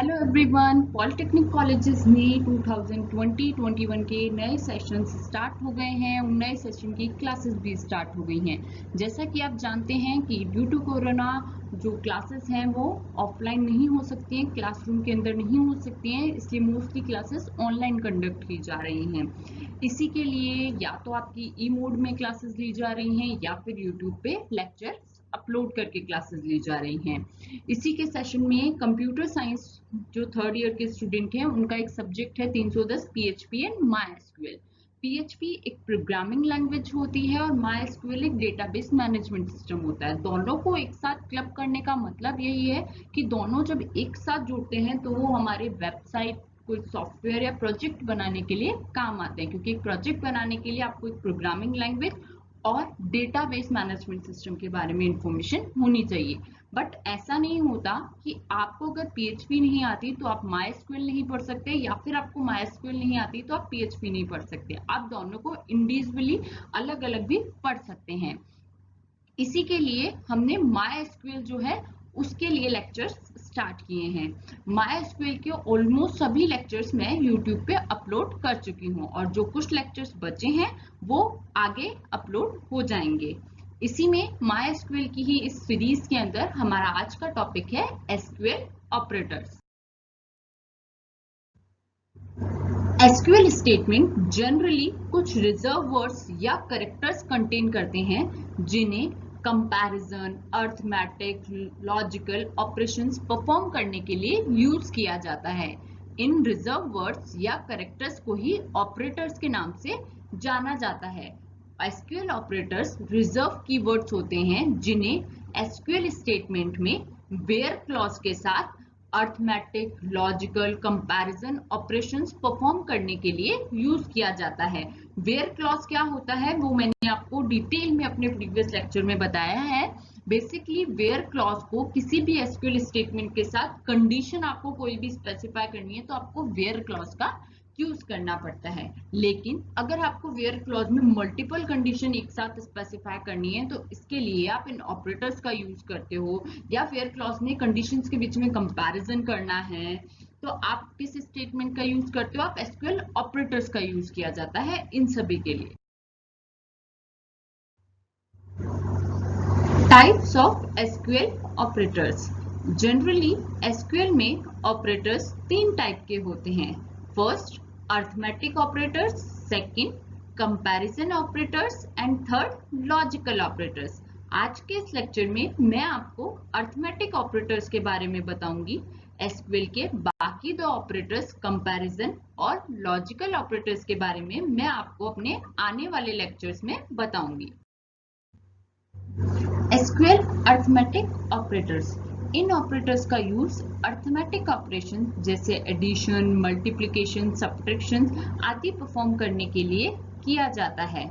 Hello everyone, polytechnic colleges में 2020-21 के नए सेशंस स्टार्ट हो गए हैं। उन नए सेशन की क्लासेस भी स्टार्ट हो गई हैं। जैसा कि आप जानते हैं कि ड्यू टू कोरोना जो क्लासेस हैं वो ऑफलाइन नहीं हो सकती हैं, क्लासरूम के अंदर नहीं हो सकती हैं, इसलिए मोस्टली क्लासेस ऑनलाइन कंडक्ट की जा रही हैं। इसी के लिए या तो आपकी ई मोड में क्लासेस ली जा रही हैं या फिर यूट्यूब पे लेक्चर अपलोड करके क्लासेस ली जा रही हैं। इसी के सेशन में कंप्यूटर साइंस जो थर्ड ईयर के स्टूडेंट हैं उनका एक सब्जेक्ट है 310 पीएचपी एंड मायस्क्यूएल। पीएचपी एक प्रोग्रामिंग लैंग्वेज होती है और मायस्क्यूएल एक डेटाबेस मैनेजमेंट सिस्टम होता है। दोनों को एक साथ क्लब करने का मतलब यही है कि दोनों जब एक साथ जुड़ते हैं तो वो हमारे वेबसाइट कोई सॉफ्टवेयर या प्रोजेक्ट बनाने के लिए काम आते हैं, क्योंकि एक प्रोजेक्ट बनाने के लिए आपको एक प्रोग्रामिंग लैंग्वेज और डेटाबेस मैनेजमेंट सिस्टम के बारे में इंफॉर्मेशन होनी चाहिए। बट ऐसा नहीं होता कि आपको अगर पीएचपी नहीं आती तो आप मायस्क्यूएल नहीं पढ़ सकते, या फिर आपको मायस्क्यूएल नहीं आती तो आप पीएचपी नहीं पढ़ सकते। आप दोनों को इंडिविजुअली अलग अलग भी पढ़ सकते हैं। इसी के लिए हमने मायस्क्यूएल जो है उसके लिए लेक्चर्स स्टार्ट किए हैं। मायस्क्यूएल के ऑलमोस्ट सभी लेक्चर्स मैं यूट्यूब पे अपलोड कर चुकी हूँ और जो कुछ लेक्चर्स बचे हैं वो आगे अपलोड हो जाएंगे। इसी में मायस्क्यूएल की ही इस सीरीज के अंदर हमारा आज का टॉपिक है SQL operators. SQL statement generally कुछ रिजर्व वर्ड्स या कैरेक्टर्स कंटेन करते हैं जिन्हें comparison, arithmetic, logical operations perform करने के लिए यूज किया जाता है। इन रिजर्व वर्ड्स या कैरेक्टर्स को ही ऑपरेटर्स के नाम से जाना जाता है। एसक्यूएल ऑपरेटर्स रिजर्व कीवर्ड्स होते हैं जिन्हें एसक्यूएल स्टेटमेंट में वेयर क्लॉज के साथ arithmetic, logical, comparison operations perform करने के लिए यूज किया जाता है। वेयर क्लॉज क्या होता है वो मैंने आपको डिटेल में अपने प्रीवियस लेक्चर में बताया है। बेसिकली वेयर क्लॉज को किसी भी एसक्यूएल स्टेटमेंट के साथ कंडीशन आपको कोई भी स्पेसिफाई करनी है तो आपको वेयर क्लॉज का यूज करना पड़ता है। लेकिन अगर आपको वेयर क्लॉज में मल्टीपल कंडीशन एक साथ स्पेसिफाई करनी है तो इसके लिए आप इन ऑपरेटर्स का यूज करते हो, या वेयर क्लॉज में कंडीशंस के बीच में कंपैरिजन करना है तो आप किस स्टेटमेंट का यूज करते हो? आप एसक्यूएल ऑपरेटर्स का यूज किया जाता है इन सभी के लिए। Types of SQL operators. Generally SQL में ऑपरेटर्स तीन टाइप के होते हैं। First arithmetic operators, second comparison operators and third logical operators. आज के इस लेक्चर में मैं आपको अर्थमेटिक ऑपरेटर्स के बारे में बताऊंगी। एसक्यूएल के बाकी दो ऑपरेटर्स कंपैरिजन और लॉजिकल ऑपरेटर्स के बारे में मैं आपको अपने आने वाले लेक्चर्स में बताऊंगी। SQL arithmetic operators. इन ऑपरेटर्स का यूज अर्थमेटिक ऑपरेशन जैसे एडिशन, मल्टीप्लिकेशन, सब्ट्रैक्शन आदि परफॉर्म करने के लिए किया जाता है।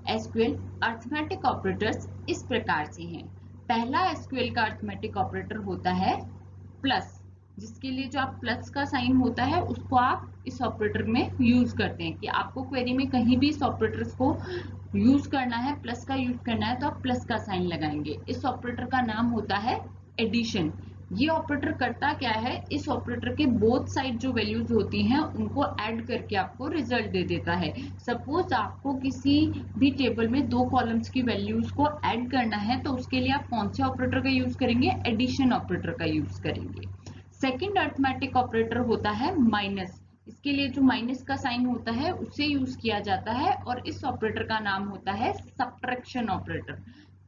एसक्यूएल अर्थमेटिक ऑपरेटर्स इस प्रकार से हैं। पहला एसक्यूएल का अर्थमेटिक ऑपरेटर होता है प्लस, जिसके लिए जो आप प्लस का साइन होता है उसको आप इस ऑपरेटर में यूज करते हैं कि आपको क्वेरी में कहीं भी इस ऑपरेटर्स को यूज करना है, प्लस का यूज करना है तो आप प्लस का साइन लगाएंगे। इस ऑपरेटर का नाम होता है एडिशन। ये ऑपरेटर करता क्या है? इस ऑपरेटर के बोथ साइड जो वैल्यूज होती हैं उनको ऐड करके आपको रिजल्ट दे देता है। सपोज आपको किसी भी टेबल में दो कॉलम्स की वैल्यूज को ऐड करना है तो उसके लिए आप कौन से ऑपरेटर का यूज करेंगे? एडिशन ऑपरेटर का यूज करेंगे। सेकेंड अर्थमेटिक ऑपरेटर होता है माइनस। इसके लिए जो माइनस का साइन होता है उसे यूज किया जाता है और इस ऑपरेटर का नाम होता है सब्ट्रैक्शन ऑपरेटर।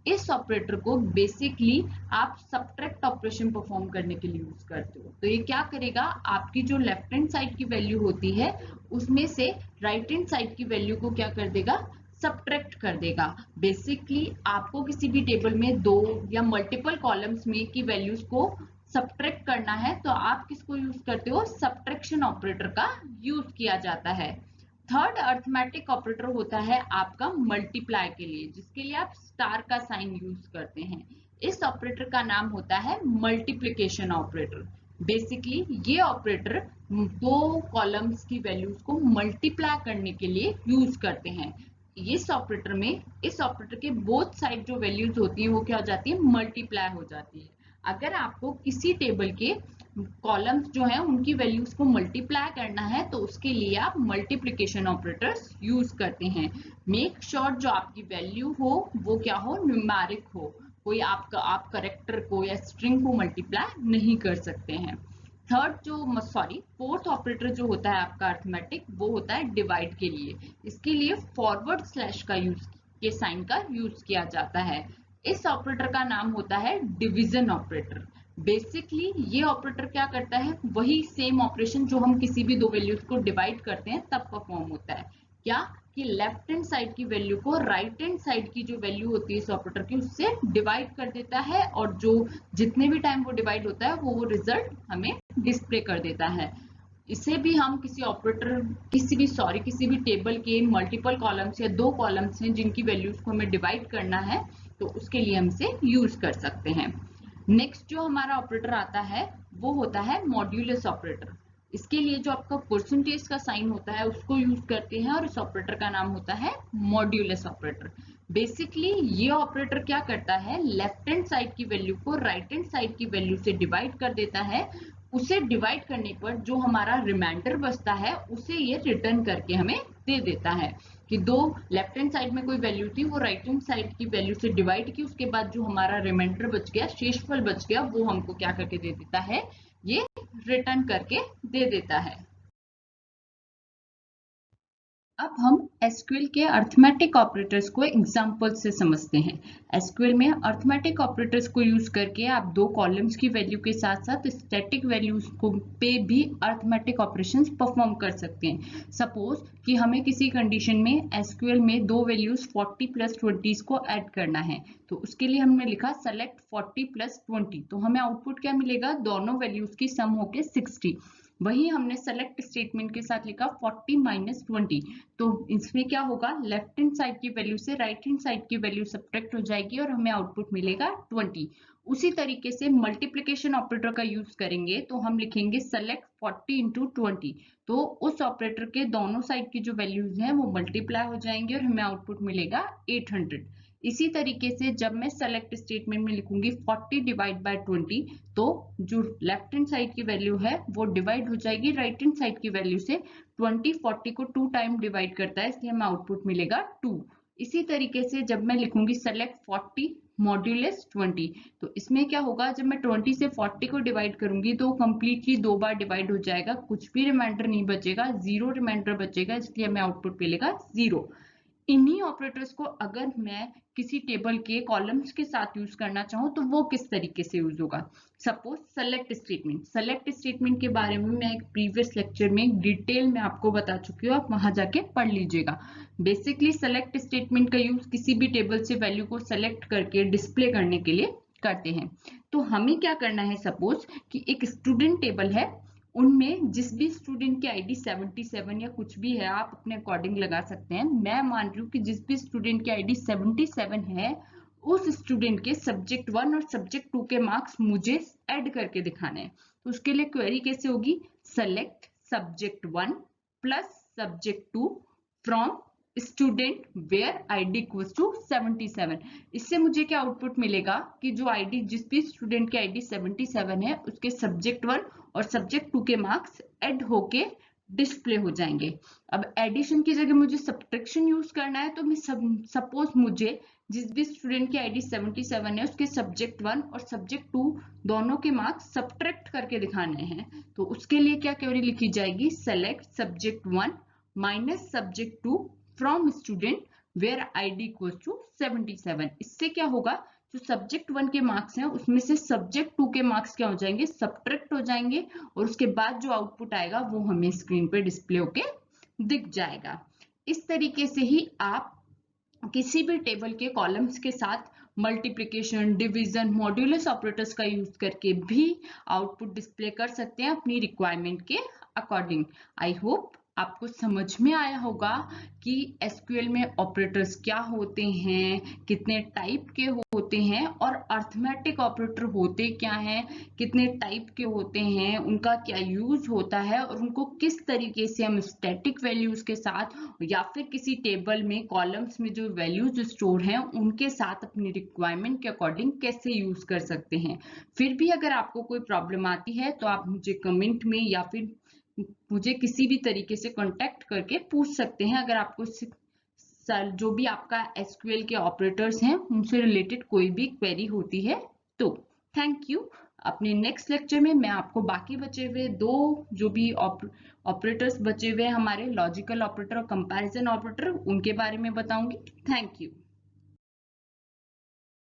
इस ऑपरेटर को बेसिकली आप सब्ट्रैक्ट ऑपरेशन परफॉर्म करने के लिए यूज करते हो। तो ये क्या करेगा? आपकी जो लेफ्ट हैंड साइड की वैल्यू होती है उसमें से राइट हैंड साइड की वैल्यू को क्या कर देगा? सब्ट्रैक्ट कर देगा। बेसिकली आपको किसी भी टेबल में दो या मल्टीपल कॉलम्स में की वैल्यूज को सब्ट्रैक्ट करना है तो आप किसको यूज करते हो? सब्ट्रैक्शन ऑपरेटर का यूज किया जाता है। थर्ड अर्थमेटिक ऑपरेटर होता है आपका मल्टीप्लाई के लिए, जिसके लिए आप स्टार का साइन यूज करते हैं। इस ऑपरेटर का नाम होता है मल्टीप्लिकेशन ऑपरेटर। बेसिकली ये ऑपरेटर दो कॉलम्स की वैल्यूज को मल्टीप्लाई करने के लिए यूज करते हैं। इस ऑपरेटर के बोथ साइड जो वैल्यूज होती है वो क्या हो जाती है? मल्टीप्लाई हो जाती है। अगर आपको किसी टेबल के कॉलम्स जो है उनकी वैल्यूज को मल्टीप्लाई करना है तो उसके लिए आप मल्टीप्लिकेशन ऑपरेटर्स यूज करते हैं। मेक श्योर जो आपकी वैल्यू हो वो क्या हो, न्यूमेरिक हो, कोई आप करेक्टर को या स्ट्रिंग को मल्टीप्लाई नहीं कर सकते हैं। फोर्थ ऑपरेटर जो होता है आपका अर्थमेटिक, वो होता है डिवाइड के लिए। इसके लिए फॉरवर्ड स्लैश का यूज के साइन का यूज किया जाता है। इस ऑपरेटर का नाम होता है डिवीजन ऑपरेटर। बेसिकली ये ऑपरेटर क्या करता है, वही सेम ऑपरेशन जो हम किसी भी दो वैल्यूज को डिवाइड करते हैं तब परफॉर्म होता है। क्या कि लेफ्ट हैंड साइड की वैल्यू को राइट हैंड साइड की जो वैल्यू होती है इस ऑपरेटर की उससे डिवाइड कर देता है, और जो जितने भी टाइम वो डिवाइड होता है वो रिजल्ट हमें डिस्प्ले कर देता है। इसे भी हम किसी ऑपरेटर किसी भी टेबल के मल्टीपल कॉलम्स या दो कॉलम्स हैं जिनकी वैल्यूज को हमें डिवाइड करना है तो उसके लिए हम इसे यूज कर सकते हैं। नेक्स्ट जो हमारा ऑपरेटर आता है वो होता है मॉड्यूलस ऑपरेटर। इसके लिए जो आपका परसेंटेज का साइन होता है उसको यूज करते हैं और इस ऑपरेटर का नाम होता है मॉड्यूलस ऑपरेटर। बेसिकली ये ऑपरेटर क्या करता है, लेफ्ट हैंड साइड की वैल्यू को राइट हैंड साइड की वैल्यू से डिवाइड कर देता है। उसे डिवाइड करने पर जो हमारा रिमाइंडर बचता है उसे ये रिटर्न करके हमें दे देता है कि दो लेफ्ट हैंड साइड में कोई वैल्यू थी वो राइट हैंड साइड की वैल्यू से डिवाइड की, उसके बाद जो हमारा रिमाइंडर बच गया, शेषफल बच गया, वो हमको क्या करके दे देता है, ये रिटर्न करके दे देता है। अब हम एसक्यूएल के अर्थमेटिक ऑपरेटर्स को एग्जांपल से समझते हैं। एसक्यूएल में अर्थमेटिक ऑपरेटर्स को यूज करके आप दो कॉलम्स की वैल्यू के साथ साथ स्टैटिक वैल्यूज को पे भी अर्थमेटिक ऑपरेशंस परफॉर्म कर सकते हैं। सपोज कि हमें किसी कंडीशन में एसक्यूएल में दो वैल्यूज 40 प्लस 20 को ऐड करना है, तो उसके लिए हमने लिखा सेलेक्ट 40 प्लस 20, तो हमें आउटपुट क्या मिलेगा, दोनों वैल्यूज की सम होके 60। वही हमने सेलेक्ट स्टेटमेंट के साथ लिखा 40 माइनस 20, तो इसमें क्या होगा, लेफ्ट हैंड साइड की वैल्यू से राइट हैंड साइड की वैल्यू सब्ट्रैक्ट हो जाएगी और हमें आउटपुट मिलेगा 20। उसी तरीके से मल्टीप्लिकेशन ऑपरेटर का यूज करेंगे तो हम लिखेंगे सेलेक्ट 40 इंटू 20, तो उस ऑपरेटर के दोनों साइड की जो वैल्यूज हैं वो मल्टीप्लाई हो जाएंगे और हमें आउटपुट मिलेगा 800। इसी तरीके से जब मैं सेलेक्ट स्टेटमेंट में लिखूंगी 40 डिवाइड बाय 20, तो जो लेफ्ट हैंड साइड की वैल्यू है वो डिवाइड हो जाएगी राइट हैंड साइड की वैल्यू से। 20 40 को 2 टाइम डिवाइड करता है, इसलिए हमें आउटपुट मिलेगा 2। इसी तरीके से जब मैं लिखूंगी सेलेक्ट 40 मॉड्यूलस 20, तो इसमें क्या होगा, जब मैं 20 से 40 को डिवाइड करूंगी तो कंप्लीटली दो बार डिवाइड हो जाएगा, कुछ भी रिमाइंडर नहीं बचेगा, जीरो रिमाइंडर बचेगा, इसलिए हमें आउटपुट मिलेगा 0। इन्हीं ऑपरेटर्स को अगर मैं किसी टेबल के कॉलम्स के साथ यूज करना चाहूँ तो वो किस तरीके से यूज होगा। सपोज सेलेक्ट स्टेटमेंट के बारे में मैं एक प्रीवियस लेक्चर में डिटेल में आपको बता चुकी हूँ, आप वहां जाके पढ़ लीजिएगा। बेसिकली सेलेक्ट स्टेटमेंट का यूज किसी भी टेबल से वैल्यू को सेलेक्ट करके डिस्प्ले करने के लिए करते हैं। तो हमें क्या करना है, सपोज कि एक स्टूडेंट टेबल है, उनमें जिस भी स्टूडेंट की आईडी 77 या कुछ भी है, आप अपने अकॉर्डिंग लगा सकते हैं। मैं मान रही हूँ कि जिस भी स्टूडेंट की आईडी 77 है उस स्टूडेंट के सब्जेक्ट 1 और सब्जेक्ट 2 के मार्क्स मुझे ऐड करके दिखाने हैं। तो उसके लिए क्वेरी कैसे होगी, select subject 1 plus subject 2 from student where ID equals to 77। इससे मुझे क्या आउटपुट मिलेगा कि जो आईडी जिस भी स्टूडेंट की आईडी 77 है उसके सब्जेक्ट 1 और सब्जेक्ट 2 के मार्क्स ऐड होके डिस्प्ले हो जाएंगे। अब एडिशन की जगह मुझे सब्ट्रैक्शन यूज करना है, तो मैं सपोज मुझे जिस भी स्टूडेंट की आईडी 77 है उसके सब्जेक्ट 1 और सब्जेक्ट 2 दोनों के मार्क्स सब्ट्रैक्ट करके दिखाने हैं, तो उसके लिए क्या क्वेरी लिखी जाएगी, select subject 1 minus subject 2 from student where ID equals to 77। इससे क्या होगा, जो सब्जेक्ट 1 के मार्क्स हैं उसमें से सब्जेक्ट 2 के मार्क्स क्या हो जाएंगे, सब्ट्रैक्ट हो जाएंगे, और उसके बाद जो आउटपुट आएगा वो हमें स्क्रीन पे डिस्प्ले होके दिख जाएगा। इस तरीके से ही आप किसी भी टेबल के कॉलम्स के साथ मल्टीप्लिकेशन, डिवीजन, मॉड्यूलस ऑपरेटर्स का यूज करके भी आउटपुट डिस्प्ले कर सकते हैं अपनी रिक्वायरमेंट के अकॉर्डिंग। आई होप आपको समझ में आया होगा कि एसक्यूएल में ऑपरेटर्स क्या होते हैं, कितने टाइप के होते हैं और अर्थमेटिक ऑपरेटर होते क्या हैं, कितने टाइप के होते हैं, उनका क्या यूज होता है और उनको किस तरीके से हम स्टैटिक वैल्यूज के साथ या फिर किसी टेबल में कॉलम्स में जो वैल्यूज स्टोर हैं उनके साथ अपनी रिक्वायरमेंट के अकॉर्डिंग कैसे यूज कर सकते हैं। फिर भी अगर आपको कोई प्रॉब्लम आती है तो आप मुझे कमेंट में या फिर मुझे किसी भी तरीके से कांटेक्ट करके पूछ सकते हैं अगर आपको जो भी आपका एसक्यूएल के ऑपरेटर्स हैं उनसे रिलेटेड कोई भी क्वेरी होती है तो। Thank you. अपने नेक्स्ट लेक्चर में मैं आपको बाकी बचे हुए दो जो भी ऑपरेटर्स बचे हुए हमारे लॉजिकल ऑपरेटर और कंपैरिजन ऑपरेटर उनके बारे में बताऊंगी। Thank you.